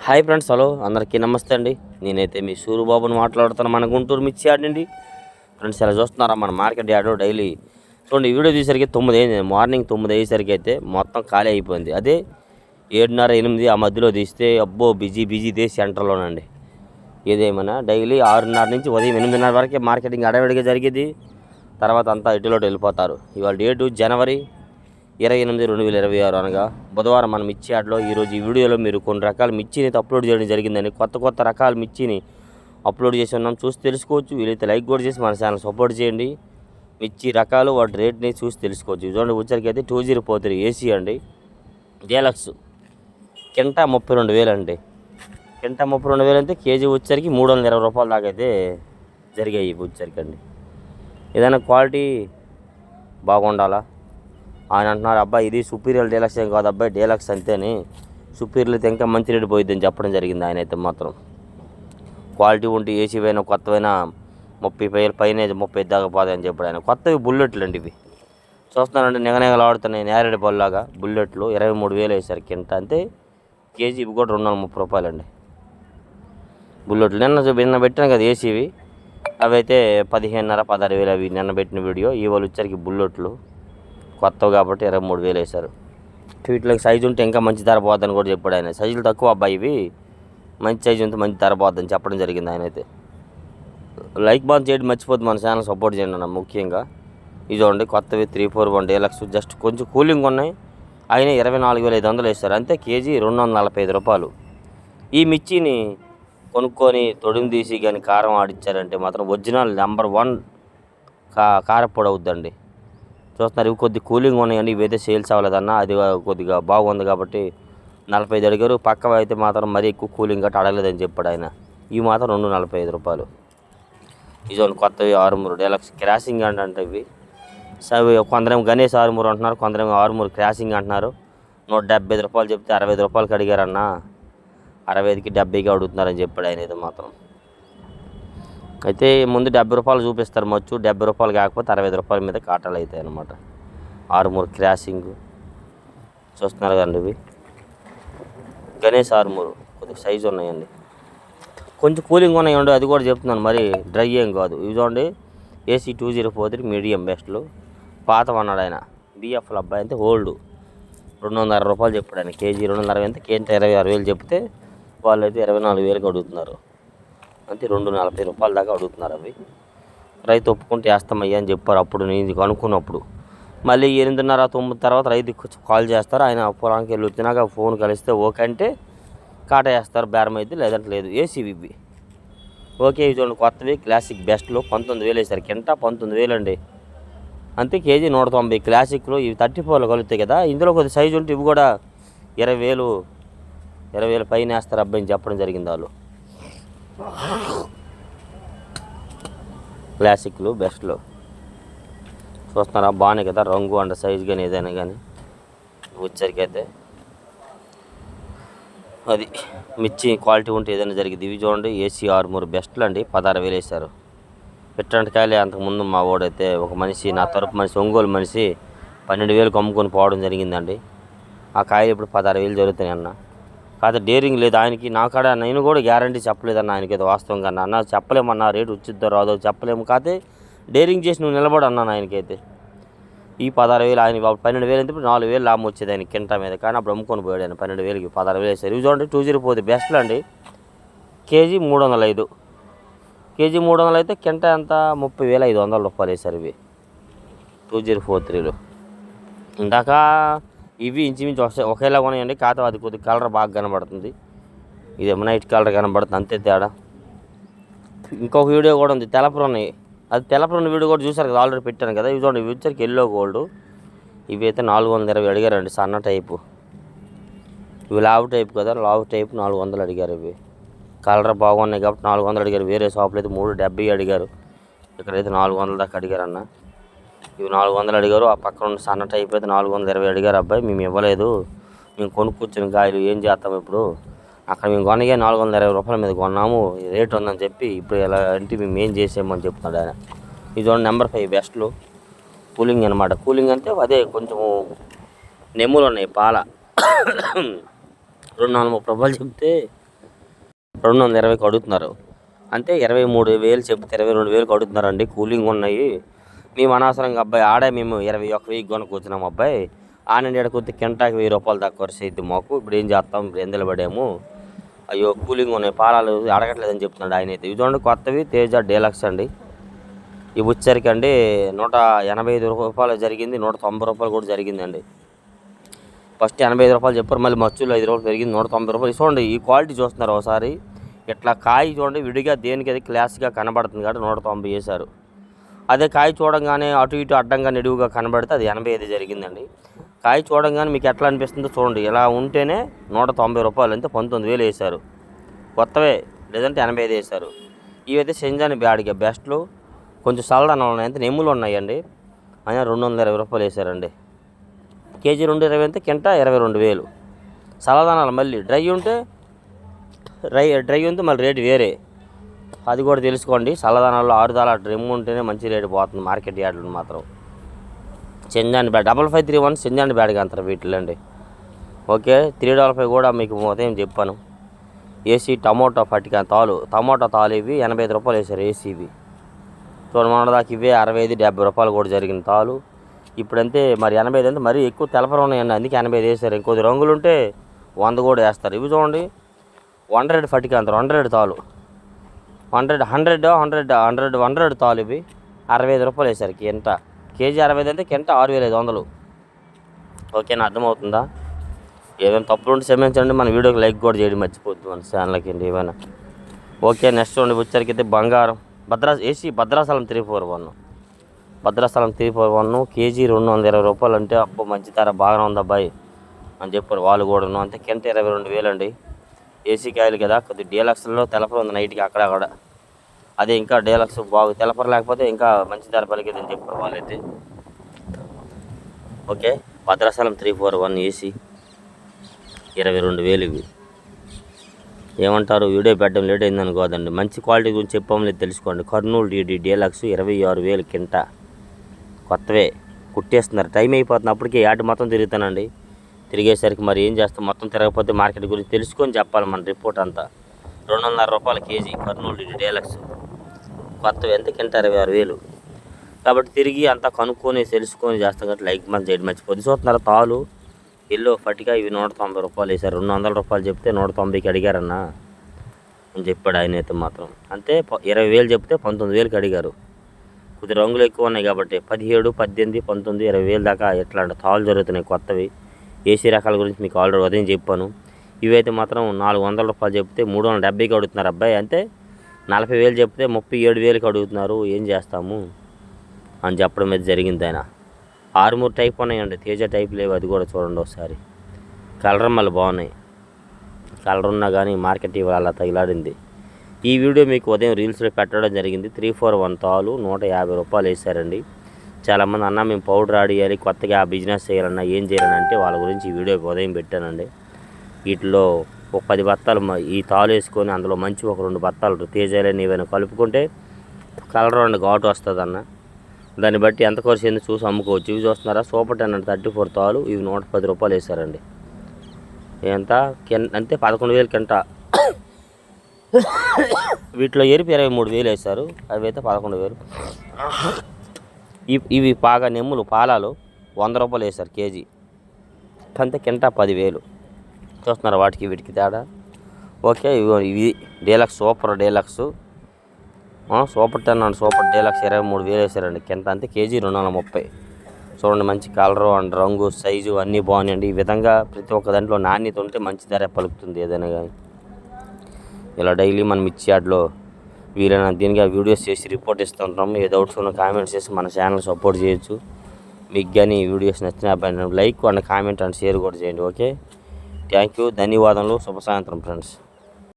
Hi friends, hello అందరికీ నమస్తే అండి. నేనైతే మీ సూరిబాబుని మాట్లాడుతాను, మన గుంటూరు మిర్చి యార్డ్ అండి. ఫ్రెండ్స్ ఎలా చూస్తున్నారా మన మార్కెట్ యార్డ్లో డైలీ చూడండి. ఈ వీడియో తీసరికి 9 అయింది, మార్నింగ్ 9 అయ్యేసరికి అయితే మొత్తం ఖాళీ అయిపోయింది. అదే 7:30 8 ఆ మధ్యలో తీస్తే అబ్బో బిజీ బిజీ దే సెంటర్లోనండి. ఏదేమైనా డైలీ 6:30 నుంచి ఉదయం 8:30 వరకే మార్కెటింగ్ అడవిడిగా జరిగేది. తర్వాత అంతా ఇటులోకి వెళ్ళిపోతారు. ఇవాళ డేటు జనవరి 28 2026 అనగా బుధవారం మన మిర్చి యార్డ్లో ఈరోజు ఈ వీడియోలో మీరు కొన్ని రకాల మిర్చిని అప్లోడ్ చేయడం జరిగిందని, కొత్త రకాల మిర్చిని అప్లోడ్ చేసి ఉన్నాం, చూసి తెలుసుకోవచ్చు. వీలైతే లైక్ కూడా చేసి మన ఛానల్ సపోర్ట్ చేయండి. మిర్చి రకాలు వాటి రేట్ని చూసి తెలుసుకోవచ్చు. చూడండి, వచ్చరికి అయితే 2043 ఏసీ అండి, డీలక్స్ కింటా 32,000 అండి. కింటా 32,000 అంటే కేజీ వచ్చరికి 320 రూపాయల దాకా అయితే జరిగాయి వచ్చరికి అండి. ఏదైనా క్వాలిటీ బాగుండాలా. ఆయన అంటున్నారు, అబ్బాయి ఇది సుపీరియర్ డీలక్స్ ఏం కాదు అబ్బాయి, డీలక్స్ అంతేని, సుపీరియర్ అయితే ఇంకా మంచి రేటు పోయిద్దని చెప్పడం జరిగింది. ఆయన అయితే మాత్రం క్వాలిటీ ఉంటే ఏసీ పైన కొత్తవైనా 30,000 పైన 30 దాకా పోతాయని చెప్పాడు ఆయన. కొత్తవి బుల్లెట్లు అండి ఇవి. చూస్తున్నారండి, నిగనిగలు ఆడుతున్నాయి నేరేడు పళ్ళలాగా బుల్లెట్లు. 23,000 వేశారు కింట, అంతే కేజీ. ఇవి కూడా 230 రూపాయలండి బుల్లెట్లు. నిన్న పెట్టాను కదా ఏసీవి, అవి అయితే 15,500 16,000 అవి నిన్న పెట్టిన వీడియో. ఇవాళ వచ్చరికి బుల్లెట్లు కొత్తవి కాబట్టి 23,000 వేశారు. వీటిలోకి సైజు ఉంటే ఇంకా మంచి ధర పోద్దని కూడా చెప్పాడు ఆయన. సైజులు తక్కువ అబ్బాయి ఇవి, మంచి సైజు ఉంటే మంచి ధర పోద్దని చెప్పడం జరిగింది ఆయన అయితే. లైక్ బాన్ చేయడం మర్చిపోద్దు, మన ఛానల్ సపోర్ట్ చేయండి అన్న ముఖ్యంగా. ఇది చూడండి, కొత్తవి 341 డీలక్స్ జస్ట్ కొంచెం కూలింగ్ ఉన్నాయి. ఆయన 24,500 వేస్తారు, అంతే కేజీ 245 రూపాయలు. ఈ మిర్చిని కొనుక్కొని తొడిమి తీసి కానీ కారం ఆడిచ్చారంటే మాత్రం ఒరిజినల్ నెంబర్ 1 కారపొడి అవుద్దండి. చూస్తున్నారు, ఇవి కొద్ది కూలింగ్ ఉన్నాయండి. ఇవైతే సేల్స్ అవ్వలేదన్నా, అది కొద్దిగా బాగుంది కాబట్టి 45 అడిగారు. పక్కవ అయితే మాత్రం మరీ ఎక్కువ కూలింగ్ గట్టి అడగలేదని చెప్పాడు ఆయన. ఇవి మాత్రం 245 రూపాయలు. ఇజోన్ కొత్తవి ఆరుమూరు డీలక్స్ క్రాసింగ్ అంటే ఇవి కొందరేమో గణేష్ ఆరుమూరు అంటున్నారు, కొందరేమో ఆరుమూరు క్రాసింగ్ అంటున్నారు. 175 రూపాయలు చెప్తే 65 రూపాయలకి అడిగారన్న, 65కి 70కి అడుగుతున్నారని చెప్పాడు ఆయన అయితే మాత్రం. అయితే ముందు 70 రూపాయలు చూపిస్తారు మచ్చు, 70 రూపాయలు కాకపోతే 65 రూపాయల మీద కాటాలు అవుతాయి అన్నమాట. ఆరుమూరు క్రాసింగ్ చూస్తున్నారు కదండి, ఇవి గణేష్ ఆరుమూరు కొద్దిగా సైజు ఉన్నాయండి, కొంచెం కూలింగ్ ఉన్నాయండి, అది కూడా చెప్తున్నాను, మరి డ్రై ఏం కాదు. ఇవి చూడండి, ఏసీ 2043 మీడియం బెస్ట్లు. పాతం అన్నాడు ఆయన, బిఎఫ్ల అబ్బాయి అంటే ఓల్డ్. 260 రూపాయలు చెప్పాడు ఆయన కేజీ. 260 అంటే కేజీ 26,000 చెప్తే వాళ్ళు అయితే 24,000కి అడుగుతున్నారు, అంటే 240 రూపాయల దాకా అడుగుతున్నారు. అవి రైతు ఒప్పుకుంటే వేస్తామయ్యా అని చెప్పారు అప్పుడు నేను అనుకున్నప్పుడు. మళ్ళీ 8:30 9 తర్వాత రైతుకి కాల్ చేస్తారు. ఆయన పొలానికి వెళ్ళి వచ్చినాక ఫోన్ కలిస్తే ఓకే అంటే కాటా వేస్తారు, బేరం అయితే, లేదంటే లేదు. ఏసీవి ఇవి ఓకే. ఇవి చూడండి, కొత్తవి క్లాసిక్ బెస్ట్లో 19,000 వేశారు కింట, 19,000 అండి, అంతే కేజీ 190. క్లాసిక్లో ఇవి 34 కలుగుతాయి కదా, ఇందులో కొద్ది సైజు ఉంటే ఇవి కూడా 20,000 పైన వేస్తారు అబ్బాయిని చెప్పడం జరిగింది వాళ్ళు. క్లాసిక్లు బెస్ట్లో చూస్తున్నారా, బాగున్నాయి కదా రంగు అండ్ సైజు కానీ ఏదైనా కానీ వచ్చరికి అయితే. అది మిర్చి క్వాలిటీ ఉంటే ఏదైనా జరిగింది. ఇవి చూడండి, ఏసీ ఆరుమూరు బెస్ట్లు అండి, 16,000 వేశారు. పెట్టండి కాయలే. అంతకుముందు మా వాడైతే ఒక మనిషి, నా తరపు మనిషి, ఒంగోలు మనిషి 12,000కి అమ్ముకొని పోవడం జరిగిందండి. ఆ కాయలు ఇప్పుడు 16,000 జరుగుతున్నాయి అన్న. కాదు డేరింగ్ లేదు ఆయనకి, నా కాడ నేను కూడా గ్యారంటీ చెప్పలేదన్న ఆయనకి, ఏదో వాస్తవంగా అన్న చెప్పలేమన్నా, రేటు వచ్చిద్దో రాదో చెప్పలేము, కాదే డేరింగ్ చేసి నువ్వు నిలబడి అన్నాను ఆయనకైతే. ఈ 16,000 ఆయన 12,000 అంటే ఇప్పుడు 4,000 లాభం వచ్చేది ఆయన కింటా మీద, కానీ అప్పుడు అమ్ముకొని పోయాడు ఆయన 12,000కి. 16,000 వేశారు. ఇవి చూడండి, 2043 బెస్ట్లు అండి, కేజీ 305. కేజీ 300 అయితే కింట ఎంత 30,500 రూపాయలు వేశారు ఇవి 2043లో. ఇందాక ఇవి ఇంచుమించు ఒకేలా ఉన్నాయండి, కాకపోతే అది కొద్దిగా కలర్ బాగా కనబడుతుంది, ఇదేమో నైట్ కలర్ కనబడుతుంది, అంతే తేడా. ఇంకొక వీడియో కూడా ఉంది తెలపరు ఉన్నాయి, అది తెలపరు ఉన్న వీడియో కూడా చూసారు కదా, ఆల్రెడీ పెట్టాను కదా. ఇవి చూడండి, ఇవి వచ్చరికి ఎల్లో గోల్డ్. ఇవి అయితే 420 అడిగారండి, సన్న టైపు. ఇవి లావు టైపు కదా, లావు టైపు 400 అడిగారు. ఇవి కలర్ బాగున్నాయి కాబట్టి 400 అడిగారు. వేరే షాపులో అయితే 370 అడిగారు, ఇక్కడైతే 400 దాకా అడిగారన్న. ఇవి 400 అడిగారు. ఆ పక్కన ఉన్న సన్న టైప్ అయితే 420 అడిగారు. అబ్బాయి మేము ఇవ్వలేదు, మేము కొనుక్కొచ్చిన కాయలు ఏం చేస్తాం ఇప్పుడు, అక్కడ మేము కొనగా 420 రూపాయల మీద కొన్నాము, రేటు ఉందని చెప్పి ఇప్పుడు ఎలా అంటే మేము ఏం చేసామని చెప్తున్నాడు ఆయన. ఇది చూడండి, నెంబర్ 5 బెస్ట్లు కూలింగ్ అనమాట. కూలింగ్ అంటే అదే కొంచెము నెమ్ములు ఉన్నాయి పాల. 230 రూపాయలు చెప్తే 220కి అడుగుతున్నారు. అంటే 23,000 చెప్తే 22,000కి అడుగుతున్నారండి. కూలింగ్ ఉన్నాయి. మేము అనవసరంగా అబ్బాయి ఆడే మేము 21,000 కొనుక్కొచ్చినాం అబ్బాయి. ఆనండి ఎడకొద్ది కింటాకి 1000 రూపాయలు తక్కువ వస్తుంది మాకు. ఇప్పుడు ఏం చేస్తాం, ఇప్పుడు ఎందులో పడాము, అయ్యో కూలింగ్ ఉన్నాయి, పాలాలు అడగట్లేదని చెప్తున్నాడు ఆయన అయితే. ఇవి చూడండి కొత్తవి తేజ డీలక్స్ అండి. ఇవి వచ్చేసరికి అండి 185 రూపాయలు జరిగింది, 190 రూపాయలు కూడా జరిగిందండి. ఫస్ట్ 85 రూపాయలు చెప్పారు, మళ్ళీ మచ్చులు 5 రూపాయలు పెరిగింది, 190 రూపాయలు. చూడండి ఈ క్వాలిటీ చూస్తున్నారు ఒకసారి. ఇట్లా కాయ చూడండి విడిగా దేనికి అది క్లాస్గా కనబడుతుంది కాబట్టి 190 వేశారు. అదే కాయ చూడంగానే అటు ఇటు అడ్డంగా నిడువుగా కనబడితే అది 85 జరిగిందండి. కాయ చూడంగానే మీకు ఎట్లా అనిపిస్తుందో చూడండి. ఇలా ఉంటేనే 190 రూపాయలు, అంటే 19,000 వేశారు కొత్తవే, లేదంటే 85 వేశారు. ఇవైతే సెంజాని బ్యాడ్గా బెస్ట్లు కొంచెం సలదనం ఉన్నాయి, అంటే నెమ్ములు ఉన్నాయండి. అయినా 220 రూపాయలు వేశారండి. కేజీ 220 అంటే కింట 22,000. సలదానాలు మళ్ళీ డ్రై ఉంటే మళ్ళీ రేటు వేరే, అది కూడా తెలుసుకోండి. చల్లదనాల్లో 6 డ్రమ్ ఉంటేనే మంచి రేటు పోతుంది మార్కెట్ యార్డులు మాత్రం. సెంజాని బ్యాడ్ 5531 సెంజాని బ్యాడ్గా అంటారు వీటిలో అండి. ఓకే 355 కూడా మీకు ఉదయం చెప్పాను. ఏసీ టమోటా పట్టిక టమోటా తాలు ఇవి 85 రూపాయలు వేశారు ఏసీవి. చూడమన్న దాకా ఇవే 65-70 రూపాయలు కూడా జరిగిన తాలు. ఇప్పుడంతే మరి 85 అంటే మరీ ఎక్కువ తెలపరు ఉన్నాయండి, అందుకే 85 వేశారు. ఇంకొద్ది రంగులు ఉంటే 100 కూడా వేస్తారు. ఇవి చూడండి 100 పట్టిక అంటారు, 100 తాలు 100 తాలు ఇవి 65 రూపాయలు వేశారు కింట. కేజీ 65 అంటే కింట 6,500. ఓకేనా, అర్థమవుతుందా? ఏదైనా తప్పులు ఉంటే క్షమించండి. మన వీడియోకి లైక్ కూడా చేయడం మర్చిపోద్దు మన ఛానల్కి అండి ఏమైనా. ఓకే నెక్స్ట్ ఉండి వచ్చరికైతే బంగారం భద్రాచలం 341 కేజీ 220 రూపాయలు. అంటే అప్పు మంచి ధర బాగానే ఉంది అబ్బాయి అని చెప్పారు వాళ్ళు కూడాను. అంతే కింట 22,000 అండి. ఏసీ కాయలు కదా, కొద్దిగా డీలక్స్లో తెలపరు ఉంది నైట్కి అక్కడ. అదే ఇంకా డీలక్స్ తెలపరు లేకపోతే ఇంకా మంచి ధర పలికేదని చెప్పారు వాళ్ళైతే. ఓకే భద్రాచలం 341 ఏసీ 22,000 ఇవి. ఏమంటారు, వీడియో పెట్టడం లేట్ అయిందని కాదండి, మంచి క్వాలిటీ గురించి చెప్పాము లేదు తెలుసుకోండి. కర్నూలు డీడీ డీలక్స్ 26,000 కింట కొత్తవే కుట్టేస్తున్నారు. టైం అయిపోతుంది అప్పటికే యాడ్ మొత్తం తిరుగుతానండి. తిరిగేసరికి మరి ఏం చేస్తాం, మొత్తం తిరగకపోతే మార్కెట్ గురించి తెలుసుకొని చెప్పాలి మన రిపోర్ట్ అంతా. 2.5 రూపాయల కేజీ కర్నూలు డీడీ డీలక్స్ కొత్తవి ఎంత కింట 26,000. కాబట్టి తిరిగి అంతా కనుక్కొని తెలుసుకొని చేస్తాం కాబట్టి లైక్ మనం చేయడం మర్చిపోద్ది. చూస్తున్నారు తాలు ఎల్లో పట్టిక ఇవి 190 రూపాయలు వేశారు. 200 రూపాయలు చెప్తే 190కి అడిగారన్నా అని చెప్పాడు ఆయన అయితే మాత్రం. అంతే 20,000 చెప్తే 19,000కి అడిగారు. కొద్ది రంగులు ఎక్కువ ఉన్నాయి కాబట్టి 17, 18, 19, 20,000 దాకా ఎట్లాంటి తాళ్ళు జరుగుతున్నాయి కొత్తవి. ఏసీ రకాల గురించి మీకు ఆల్రెడీ ఉదయం చెప్పాను. ఇవైతే మాత్రం 400 రూపాయలు చెప్తే 370కి అడుగుతున్నారు అబ్బాయి. అంటే 40,000 చెప్తే 37,000కి అడుగుతున్నారు. ఏం చేస్తాము అని చెప్పడం మీద జరిగింది ఆయన. 6 టైప్ ఉన్నాయండి, తేజ టైప్ లేవు, అది కూడా చూడండి ఒకసారి. కలర్ మళ్ళీ బాగున్నాయి, కలర్ ఉన్నా కానీ మార్కెట్ ఇవాళ అలా తగిలాడింది. ఈ వీడియో మీకు ఉదయం రీల్స్లో పెట్టడం జరిగింది. 341 తాలు 150 రూపాయలు వేశారండి. చాలామంది అన్న మేము పౌడర్ ఆడియాలి, కొత్తగా ఆ బిజినెస్ చేయాలన్నా ఏం చేయాలంటే వాళ్ళ గురించి ఈ వీడియో ఉదయం పెట్టానండి. వీటిలో ఒక 10 బత్తాలు ఈ తాలు వేసుకొని అందులో మంచి ఒక 2 బత్తాలు తేజాలని ఏమైనా కలుపుకుంటే కలర్ అండ్ ఘాటు వస్తుంది అన్న. దాన్ని బట్టి ఎంత ఖర్చు ఏందో చూసి అమ్ముకోవచ్చు. ఇవి చూస్తున్నారా సూపర్ 10 అండ్ 34 తాలు ఇవి 110 రూపాయలు వేశారండి. ఎంత అంతే 11,000 కింట. వీటిలో ఎరిపి 23,000 వేశారు, అవి అయితే 11,000. ఇవి బాగా నెమ్ములు పాలాలు 100 రూపాయలు వేశారు కేజీ, అంతే కింట 10,000. చూస్తున్నారు వాటికి వీటికి తేడా. ఓకే ఇవి deluxe super deluxe super 10 and super deluxe 23,000 వేశారండి కింట, అంతే కేజీ 230. చూడండి మంచి కలరు అండ్ రంగు సైజు అన్నీ బాగున్నాయండి. ఈ విధంగా ప్రతి ఒక్క దాంట్లో నాణ్యత ఉంటే మంచి ధర పలుకుతుంది ఏదైనా కానీ. ఇలా డైలీ మనం మిర్చి యార్డ్లో వీలైనా దీనిగా వీడియోస్ చేసి రిపోర్ట్ ఇస్తూ ఉంటాము. ఏ డౌట్స్ ఉన్న కామెంట్స్ చేసి మన ఛానల్ సపోర్ట్ చేయొచ్చు. మీకు కానీ ఈ వీడియోస్ నచ్చిన like and comment and share కూడా చేయండి. ఓకే థ్యాంక్ యూ, ధన్యవాదములు, శుభ సాయంత్రం ఫ్రెండ్స్.